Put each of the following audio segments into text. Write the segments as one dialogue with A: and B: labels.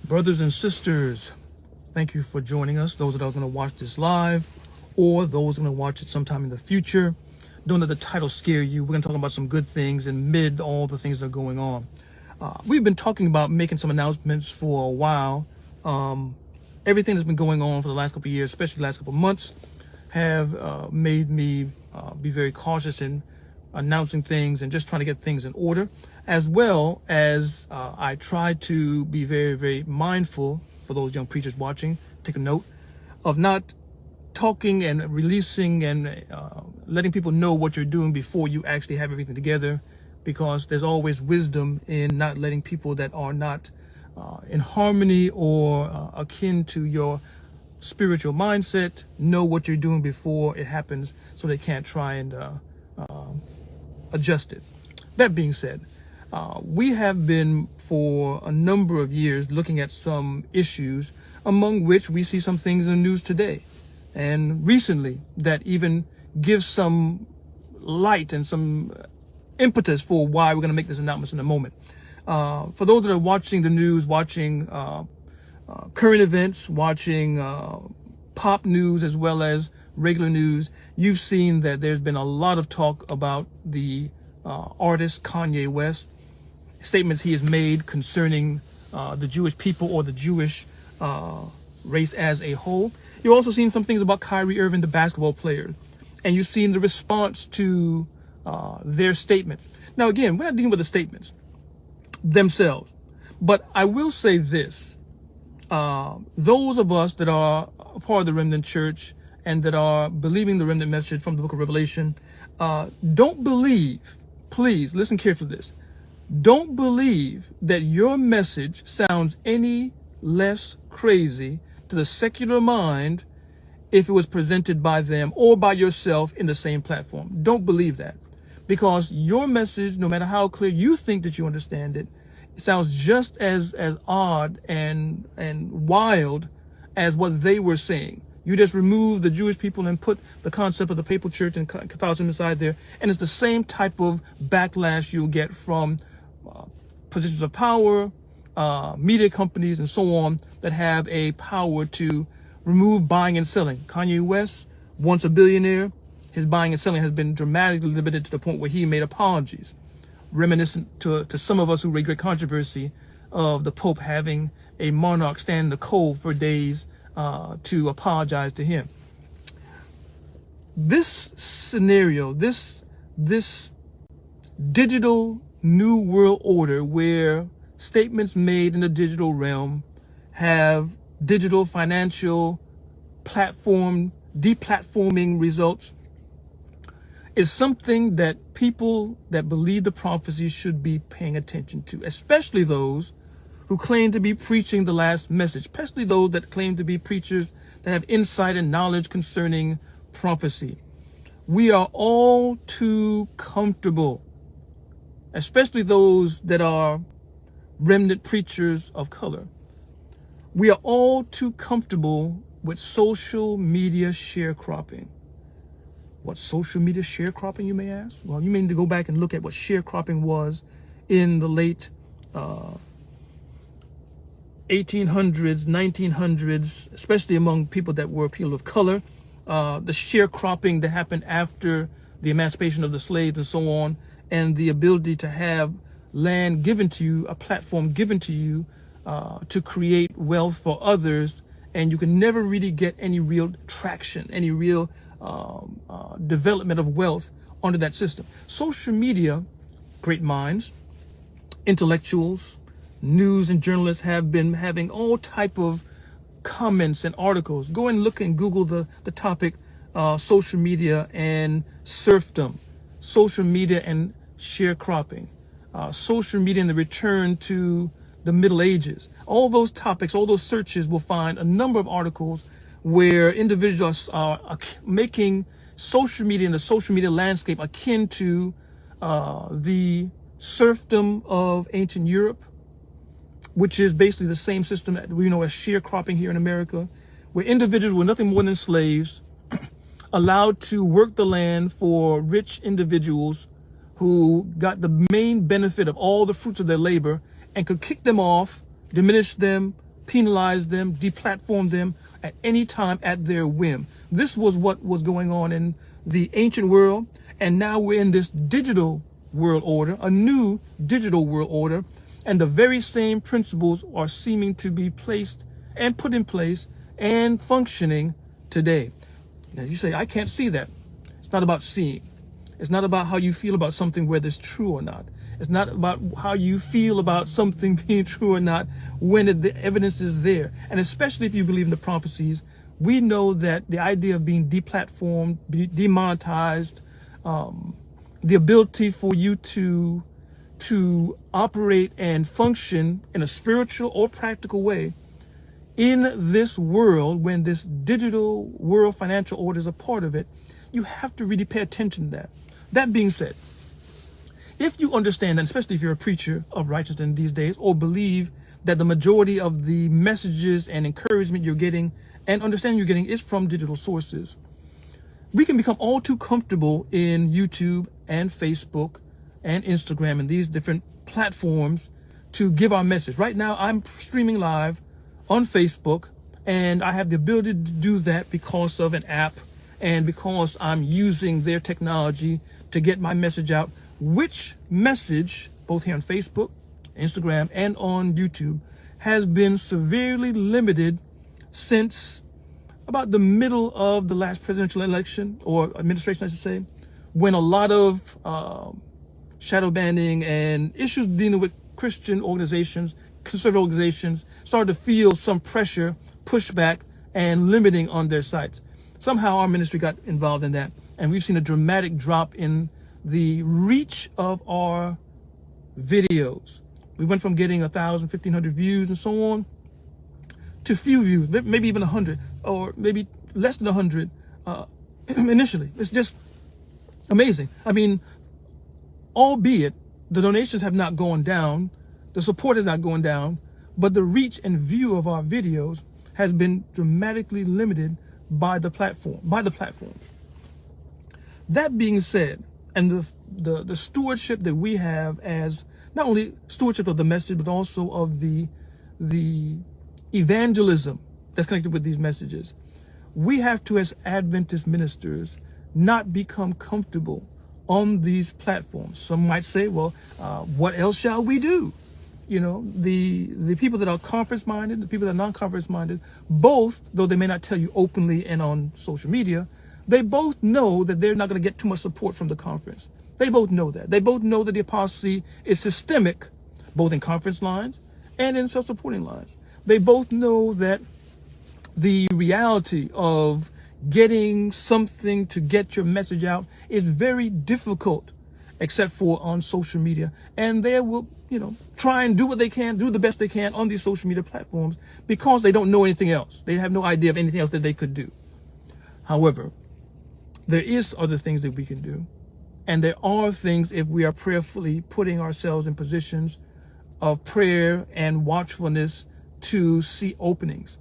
A: Brothers and sisters, thank you for joining us. Those that are going to watch this live or those going to watch it sometime in the future. Don't let the title scare you. We're going to talk about some good things amid all the things that are going on. We've been talking about making some announcements for a while. Everything that's been going on for the last couple of years, especially the last couple of months, have made me be very cautious in announcing things and just trying to get things in order, as well as I try to be very, very mindful for those young preachers watching, take a note of not talking and releasing and letting people know what you're doing before you actually have everything together, because there's always wisdom in not letting people that are not in harmony or akin to your spiritual mindset know what you're doing before it happens, so they can't try and adjust it. That being said, we have been for a number of years looking at some issues, among which we see some things in the news today and recently that even give some light and some impetus for why we're going to make this announcement in a moment. For those that are watching the news, watching current events, watching pop news as well as regular news, you've seen that there's been a lot of talk about the artist Kanye West, statements he has made concerning the Jewish people or the Jewish race as a whole. You've also seen some things about Kyrie Irving, the basketball player, and you've seen the response to their statements. Now, again, we're not dealing with the statements themselves, but I will say this. Those of us that are a part of the Remnant Church and that are believing the Remnant message from the book of Revelation, don't believe, please listen carefully to this, don't believe that your message sounds any less crazy to the secular mind if it was presented by them or by yourself in the same platform. Don't believe that, because your message, no matter how clear you think that you understand it, it sounds just as odd and wild as what they were saying. You just remove the Jewish people and put the concept of the papal church and Catholicism inside there, and it's the same type of backlash you'll get from positions of power, media companies, and so on that have a power to remove buying and selling. Kanye West, once a billionaire, his buying and selling has been dramatically limited to the point where he made apologies, reminiscent to some of us who read great controversy of the Pope having a monarch stand in the cold for days to apologize to him. This scenario, this digital new world order where statements made in the digital realm have digital financial platform deplatforming results, is something that people that believe the prophecy should be paying attention to, especially those who claim to be preaching the last message, especially those that claim to be preachers that have insight and knowledge concerning prophecy. We are all too comfortable, especially those that are remnant preachers of color. We are all too comfortable with social media sharecropping. What social media sharecropping, you may ask? Well, you may need to go back and look at what sharecropping was in the late 1800s, 1900s, especially among people that were people of color. The sharecropping that happened after the emancipation of the slaves and so on, and the ability to have land given to you, a platform given to you to create wealth for others, and you can never really get any real traction, any real development of wealth under that system. Social media, great minds, intellectuals, news and journalists have been having all type of comments and articles. Go and look and Google the topic social media and serfdom, social media and sharecropping, social media and the return to the Middle Ages. All those topics, all those searches will find a number of articles where individuals are making social media and the social media landscape akin to the serfdom of ancient Europe, which is basically the same system that we know as sharecropping here in America, where individuals were nothing more than slaves, allowed to work the land for rich individuals who got the main benefit of all the fruits of their labor and could kick them off, diminish them, penalize them, deplatform them at any time at their whim. This was what was going on in the ancient world, and now we're in this digital world order, a new digital world order, and the very same principles are seeming to be placed and put in place and functioning today. Now you say, I can't see that. It's not about seeing. It's not about how you feel about something, whether it's true or not. It's not about how you feel about something being true or not when the evidence is there. And especially if you believe in the prophecies, we know that the idea of being deplatformed, demonetized, the ability for you to operate and function in a spiritual or practical way in this world, when this digital world financial order is a part of it, you have to really pay attention to that. That being said, if you understand that, especially if you're a preacher of righteousness these days, or believe that the majority of the messages and encouragement you're getting and understanding you're getting is from digital sources, we can become all too comfortable in YouTube and Facebook and Instagram and these different platforms to give our message. Right now, I'm streaming live on Facebook, and I have the ability to do that because of an app and because I'm using their technology to get my message out, which message, both here on Facebook, Instagram, and on YouTube, has been severely limited since about the middle of the last presidential election, or administration, I should say, when a lot of shadow banning and issues dealing with Christian organizations, conservative organizations, started to feel some pressure, pushback, and limiting on their sites. Somehow our ministry got involved in that, and we've seen a dramatic drop in the reach of our videos. We went from getting 1,000, 1,500 views and so on to few views, maybe even 100, or maybe less than 100 initially. It's just amazing. I mean, albeit the donations have not gone down, the support is not going down, but the reach and view of our videos has been dramatically limited by the platforms. That being said, and the stewardship that we have as not only stewardship of the message, but also of the evangelism that's connected with these messages, we have to, as Adventist ministers, not become comfortable on these platforms. Some might say, well, what else shall we do? You know, the people that are conference-minded, the people that are non-conference-minded, both, though they may not tell you openly and on social media, they both know that they're not going to get too much support from the conference. They both know that. They both know that the apostasy is systemic, both in conference lines and in self-supporting lines. They both know that the reality of getting something to get your message out is very difficult, except for on social media. And they will, try and do what they can, do the best they can on these social media platforms because they don't know anything else. They have no idea of anything else that they could do. However, there is other things that we can do. And there are things, if we are prayerfully putting ourselves in positions of prayer and watchfulness to see openings.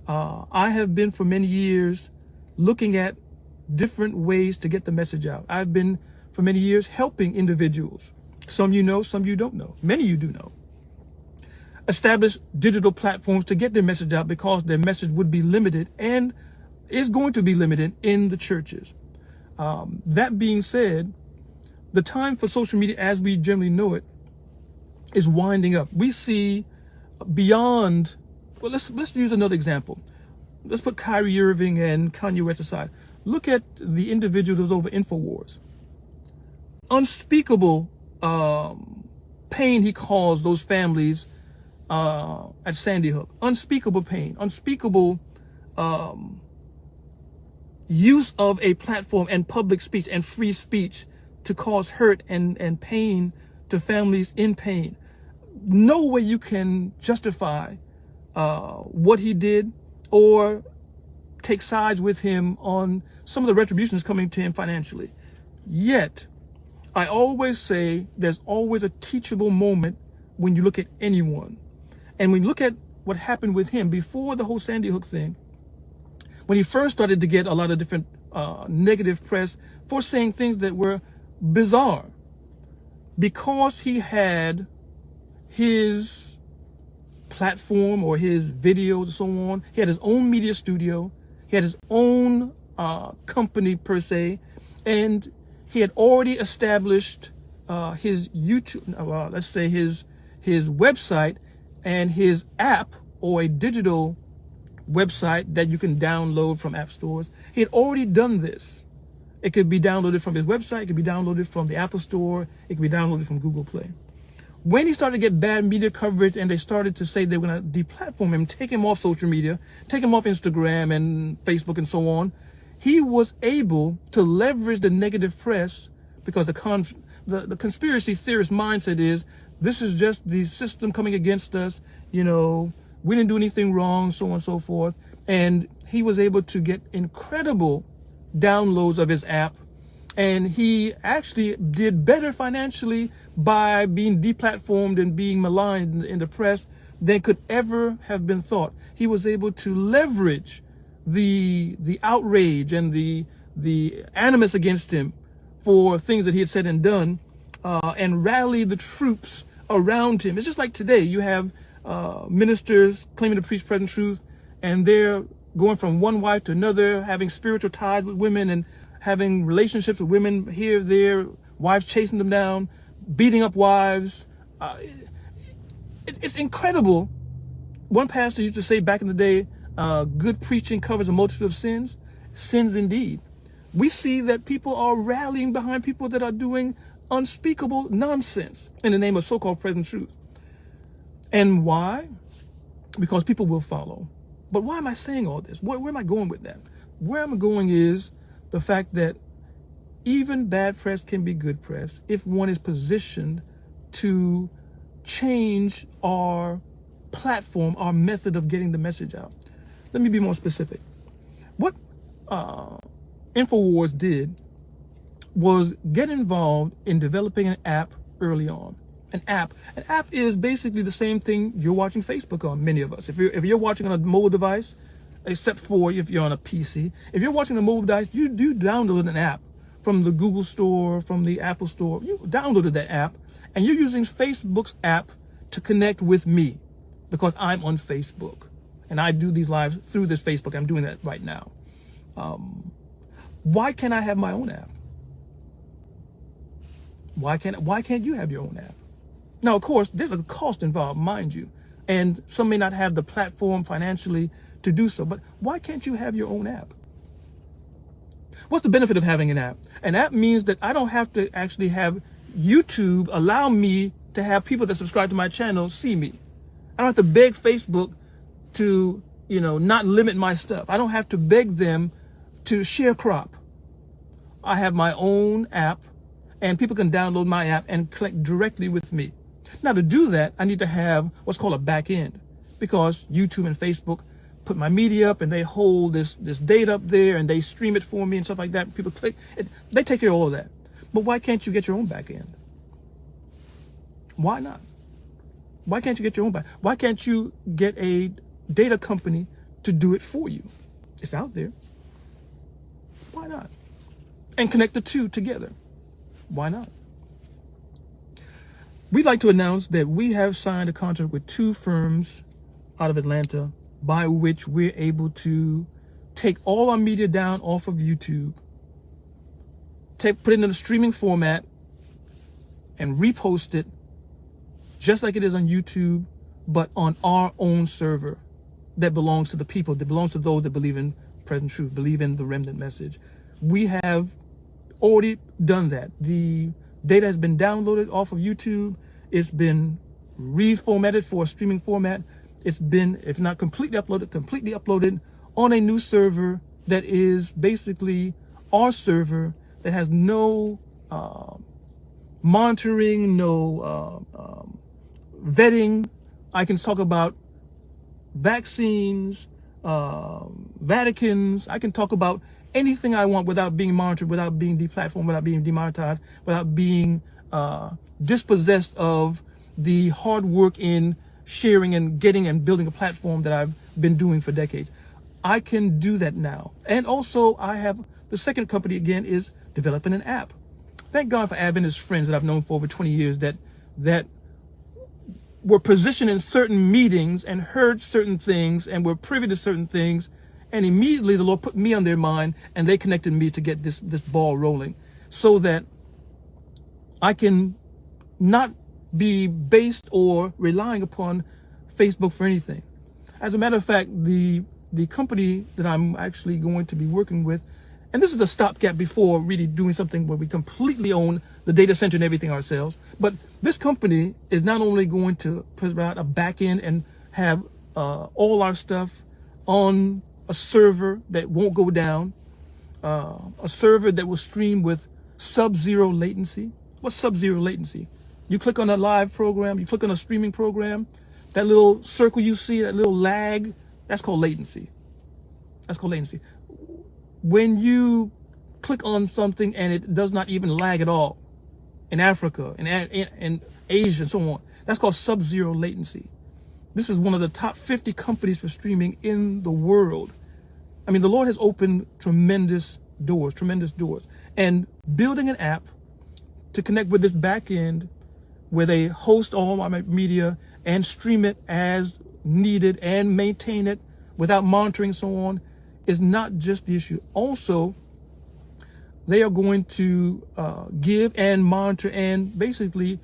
A: I have been for many years looking at different ways to get the message out. I've been for many years helping individuals. Some you know, some you don't know. Many you do know. Establish digital platforms to get their message out because their message would be limited and is going to be limited in the churches. That being said, the time for social media as we generally know it is winding up. We see beyond, well, let's use another example. Let's put Kyrie Irving and Kanye West aside. Look at the individual that was over InfoWars. Unspeakable pain he caused those families at Sandy Hook. Unspeakable pain, unspeakable use of a platform and public speech and free speech to cause hurt and pain to families in pain. No way you can justify what he did or take sides with him on some of the retributions coming to him financially. Yet, I always say there's always a teachable moment when you look at anyone. And when you look at what happened with him before the whole Sandy Hook thing, when he first started to get a lot of different negative press for saying things that were bizarre, because he had his platform or his videos and so on. He had his own media studio. He had his own company per se, and he had already established his YouTube, let's say his website and his app, or a digital website that you can download from app stores. He had already done this. It could be downloaded from his website. It could be downloaded from the Apple Store. It could be downloaded from Google Play. When he started to get bad media coverage and they started to say they were going to deplatform him, take him off social media, take him off Instagram and Facebook and so on, he was able to leverage the negative press, because the conspiracy theorist mindset is, this is just the system coming against us, we didn't do anything wrong, so on and so forth. And he was able to get incredible downloads of his app, and he actually did better financially by being deplatformed and being maligned in the press than could ever have been thought. He was able to leverage the outrage and the animus against him for things that he had said and done, and rally the troops around him. It's just like today, you have ministers claiming to preach present truth, and they're going from one wife to another, having spiritual ties with women and having relationships with women here, there, wives chasing them down, beating up wives. It's incredible. One pastor used to say back in the day, good preaching covers a multitude of sins. Sins indeed. We see that people are rallying behind people that are doing unspeakable nonsense in the name of so-called present truth. And why? Because people will follow. But why am I saying all this? Where am I going with that? Where I'm going is the fact that even bad press can be good press if one is positioned to change our platform, our method of getting the message out. Let me be more specific. What InfoWars did was get involved in developing an app early on. An app is basically the same thing you're watching Facebook on, many of us. If you're watching on a mobile device, except for if you're on a PC, if you're watching on a mobile device, you do download an app from the Google Store, from the Apple Store. You downloaded that app, and you're using Facebook's app to connect with me because I'm on Facebook. And I do these lives through this Facebook. I'm doing that right now. Why can't I have my own app? Why can't you have your own app? Now, of course, there's a cost involved, mind you, and some may not have the platform financially to do so, but why can't you have your own app? What's the benefit of having an app? An app means that I don't have to actually have YouTube allow me to have people that subscribe to my channel see me. I don't have to beg Facebook to, not limit my stuff. I don't have to beg them to share crop. I have my own app, and people can download my app and connect directly with me. Now, to do that, I need to have what's called a back end, because YouTube and Facebook put my media up and they hold this data up there and they stream it for me and stuff like that. People click it. They take care of all of that. But why can't you get your own back end? Why not? Why can't you get your own back? Why can't you get a data company to do it for you? It's out there. Why not? And connect the two together. Why not? We'd like to announce that we have signed a contract with 2 firms out of Atlanta by which we're able to take all our media down off of YouTube, put it in a streaming format, and repost it just like it is on YouTube, but on our own server that belongs to the people, that belongs to those that believe in present truth, believe in the remnant message. We have already done that. The data has been downloaded off of YouTube. It's been reformatted for a streaming format. It's been, if not completely uploaded on a new server that is basically our server that has no monitoring, no vetting. I can talk about vaccines, Vaticans. I can talk about anything I want without being monitored, without being deplatformed, without being demonetized, without being dispossessed of the hard work in sharing and getting and building a platform that I've been doing for decades. I can do that now. And also I have the second company again is developing an app. Thank God for Adventist friends that I've known for over 20 years that were positioned in certain meetings and heard certain things and were privy to certain things. And immediately the Lord put me on their mind, and they connected me to get this ball rolling, so that I can not be based or relying upon Facebook for anything. As a matter of fact, the company that I'm actually going to be working with, and this is a stopgap before really doing something where we completely own the data center and everything ourselves. But this company is not only going to provide a back end and have all our stuff on a server that won't go down, a server that will stream with sub-zero latency. What's sub-zero latency? You click on a live program, you click on a streaming program, that little circle you see, that little lag, that's called latency. That's called latency. When you click on something and it does not even lag at all, in Africa, in Asia, and so on, that's called sub-zero latency. This is one of the top 50 companies for streaming in the world. I mean, the Lord has opened tremendous doors. And building an app to connect with this back end where they host all my media and stream it as needed and maintain it without monitoring and so on is not just the issue. Also, they are going to give and monitor and basically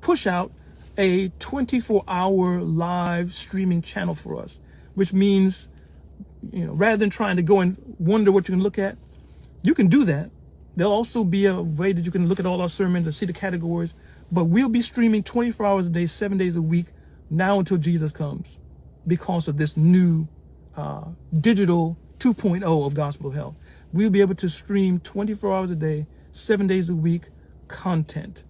A: push out a 24-hour live streaming channel for us, which means, rather than trying to go and wonder what you can look at, you can do that. There'll also be a way that you can look at all our sermons and see the categories, but we'll be streaming 24 hours a day, 7 days a week, now until Jesus comes, because of this new digital 2.0 of Gospel of Health. We'll be able to stream 24 hours a day, 7 days a week content.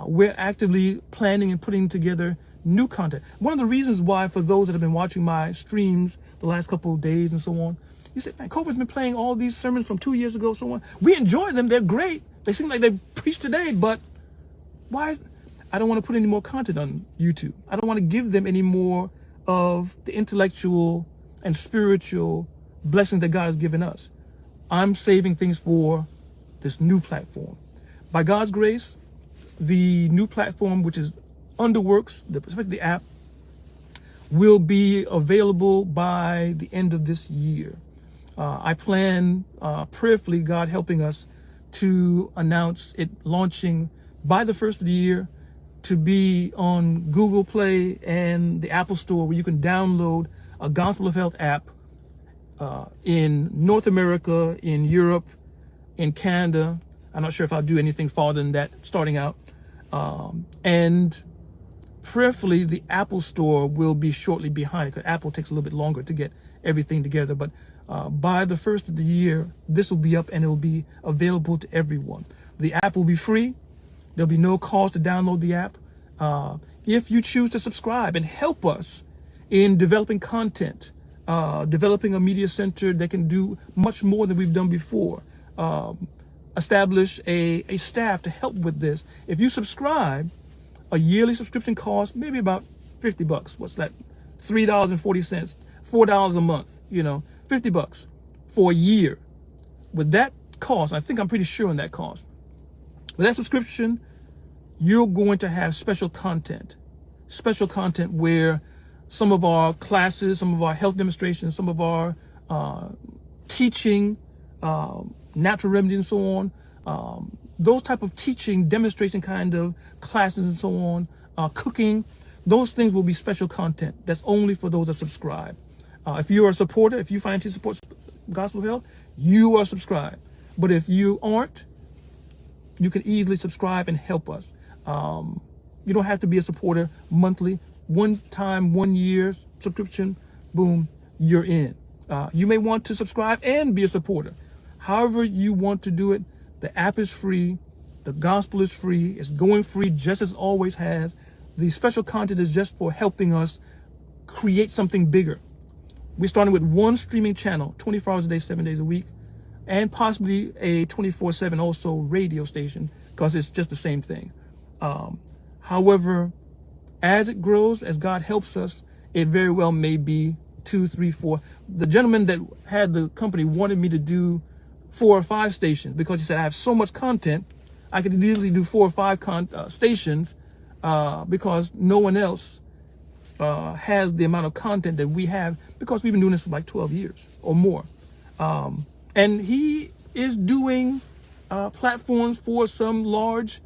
A: We're actively planning and putting together new content. One of the reasons why, for those that have been watching my streams the last couple of days and so on, you say, man, Cover's been playing all these sermons from 2 years ago, so on. We enjoy them. They're great. They seem like they preach today, but why? I don't want to put any more content on YouTube. I don't want to give them any more of the intellectual and spiritual blessings that God has given us. I'm saving things for this new platform. By God's grace, the new platform, which is Underworks, especially the app, will be available by the end of this year. I plan, prayerfully, God helping us, to announce it launching by the first of the year, to be on Google Play and the Apple Store, where you can download a Gospel of Health app in North America, in Europe, in Canada. I'm not sure if I'll do anything farther than that starting out. And prayerfully, the Apple Store will be shortly behind it, because Apple takes a little bit longer to get everything together. But by the first of the year, this will be up and it will be available to everyone. The app will be free. There'll be no cost to download the app. If you choose to subscribe and help us in developing content, developing a media center that can do much more than we've done before, establish a staff to help with this. If you subscribe, a yearly subscription costs maybe about $50. What's that? $3.40, $4 a month, $50 for a year. With that cost, I'm pretty sure on that cost, with that subscription, you're going to have special content where some of our classes, some of our health demonstrations, some of our teaching, natural remedies and so on, those type of teaching, demonstration kind of classes and so on, cooking, those things will be special content that's only for those that subscribe. If you're a supporter, if you financially support Gospel of Health, you are subscribed. But if you aren't, you can easily subscribe and help us. You don't have to be a supporter monthly. One time, 1 year subscription, boom, you're in. You may want to subscribe and be a supporter. However you want to do it, the app is free. The gospel is free. It's going free just as it always has. The special content is just for helping us create something bigger. We're starting with one streaming channel, 24 hours a day, 7 days a week, and possibly a 24/7 also radio station, because it's just the same thing. However, as it grows, as God helps us, it very well may be 2, 3, 4. The gentleman that had the company wanted me to do 4 or 5 stations, because he said, I have so much content, I could easily do 4 or 5 stations because no one else has the amount of content that we have, because we've been doing this for like 12 years or more. And he is doing platforms for some large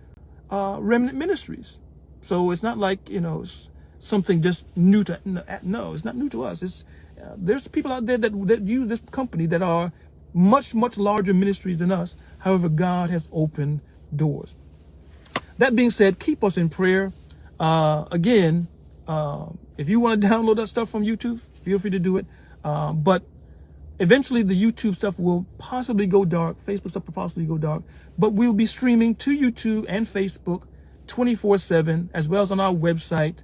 A: remnant ministries. So it's not like, it's something just new to, no, it's not new to us. It's there's people out there that use this company that are much, much larger ministries than us. However, God has opened doors. That being said, keep us in prayer. If you want to download that stuff from YouTube, feel free to do it. But eventually the YouTube stuff will possibly go dark. Facebook stuff will possibly go dark. But we'll be streaming to YouTube and Facebook 24/7, as well as on our website,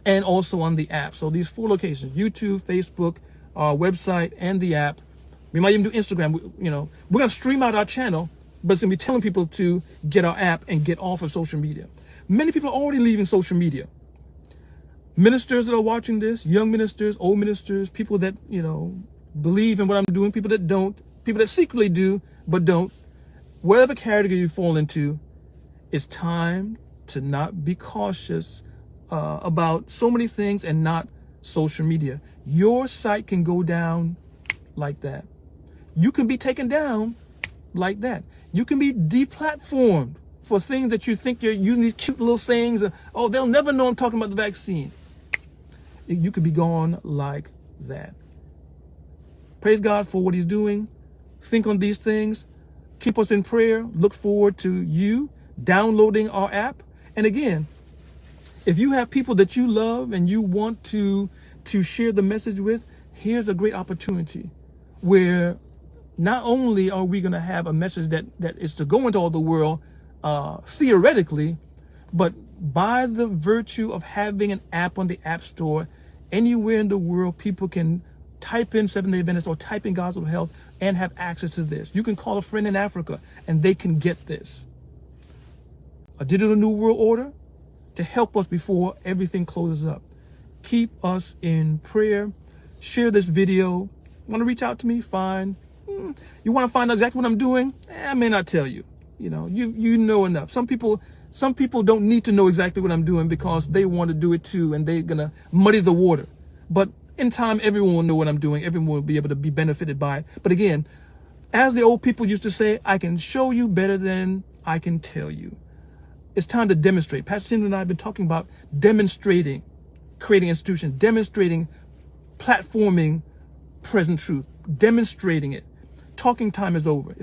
A: and also on the app. So these 4 locations: YouTube, Facebook, our website, and the app. We might even do Instagram. We're going to stream out our channel, but it's going to be telling people to get our app and get off of social media. Many people are already leaving social media. Ministers that are watching this, young ministers, old ministers, people that, believe in what I'm doing, people that don't, people that secretly do but don't, whatever category you fall into, it's time to not be cautious about so many things and not social media. Your site can go down like that. You can be taken down like that. You can be deplatformed for things that you think you're using these cute little sayings. Oh, they'll never know I'm talking about the vaccine. You could be gone like that. Praise God for what he's doing. Think on these things. Keep us in prayer. Look forward to you downloading our app. And again, if you have people that you love and you want to share the message with, here's a great opportunity where not only are we going to have a message that is to go into all the world theoretically, but by the virtue of having an app on the App Store, anywhere in the world, people can type in Seventh-day Adventist or type in Gospel of Health and have access to this. You can call a friend in Africa and they can get this. A digital new world order to help us before everything closes up. Keep us in prayer. Share this video. Want to reach out to me? Fine. You want to find out exactly what I'm doing? I may not tell you. You know enough. Some people don't need to know exactly what I'm doing because they want to do it too, and they're gonna muddy the water. But in time, everyone will know what I'm doing. Everyone will be able to be benefited by it. But again, as the old people used to say, I can show you better than I can tell you. It's time to demonstrate. Pastor Tim and I have been talking about demonstrating, creating institutions, demonstrating, platforming present truth, demonstrating it. Talking time is over. It's